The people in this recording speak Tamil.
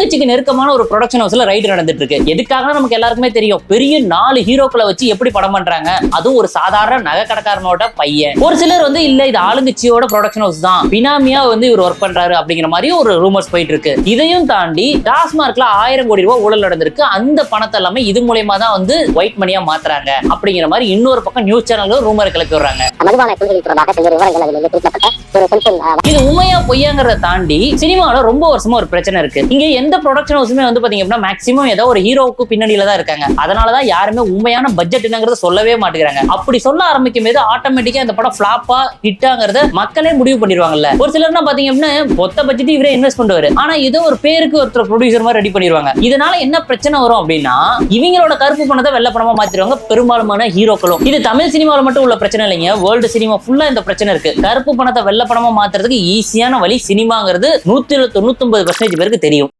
ஆளுங்கட்சிக்கு நெருக்கமான ஒரு ப்ரொடக்ஷன் ஹவுஸ்ல ரைடு நடந்துட்டு இருக்கு. எதுக்காக நமக்கு எல்லாருக்குமே தெரியும். பெரிய 4 ஹீரோக்களை வச்சு எப்படி படம் பண்றாங்க, அதுவும் ஒரு சாதாரண நகை கடைக்காரனோட பையன். ஒரு சிலர் இல்ல இது ஆளுங்கட்சியோட ப்ரொடக்ஷன் ஹவுஸ் தான், பினாமியா இவர் ஒர்க் பண்றாரு அப்படிங்கிற மாதிரி ஒரு ரூமர்ஸ் போயிட்டு இருக்கு. இதையும் தாண்டி டாஸ்மார்க்ல 1000 கோடி ரூபாய் ஊழல் நடந்திருக்கு. அந்த பணத்தை எல்லாமே இது மூலமா தான் ஒயிட் மணியா மாத்துறாங்க அப்படிங்கிற மாதிரி இன்னொரு பக்கம் நியூஸ் சேனல்கள் ரூமர் கிளப்பி வர்றாங்க. இது உண்மையா பொய்யாங்கிறத தாண்டி சினிமாவில ரொம்ப வருஷமா ஒரு பிரச்சனை இருக்கு. இங்க எந்த ப்ரொடக்ஷன் ஹவுஸுமே பாத்தீங்கன்னா மேக்ஸிமம் ஏதோ ஒரு ஹீரோவுக்கு பின்னணியில தான் இருக்காங்க. அதனாலதான் யாருமே உண்மையான பட்ஜெட் என்னங்கறத சொல்லவே மாட்டேங்கிறாங்க. அப்படி சொல்ல ஆரம்பிக்கும் போது ஆட்டோமேட்டிக்கா இந்த படம் ஃபிளாப்பா ஹிட்டாங்கிறத மக்களே முடிவு பண்ணிடுவாங்கல்ல. ஒரு சிலர்னா பாத்தீங்கன்னா மொத்த பட்ஜெட் இவரே இன்வெஸ்ட் பண்ணுவாரு, ஆனா ஏதோ ஒரு பேருக்கு ஒருத்தர் ப்ரொடியூசர் மாதிரி ரெடி பண்ணிடுவாங்க. இதனால என்ன பிரச்சனை வரும் அப்படின்னா இவங்களோட கருப்பு பணத்தை வெள்ளை பணமா மாத்திடுவாங்க பெரும்பாலுமான ஹீரோக்களும். இது தமிழ் சினிமாவில் மட்டும் உள்ள பிரச்சனை இல்லைங்க, வேர்ல்டு சினிமா ஃபுல்லா இந்த பிரச்சனை இருக்கு. கருப்பு பணத்தை வெள்ளை பணமா மாத்துறதுக்கு ஈஸியான வழி சினிமாங்கிறது 199% பேருக்கு தெரியும்.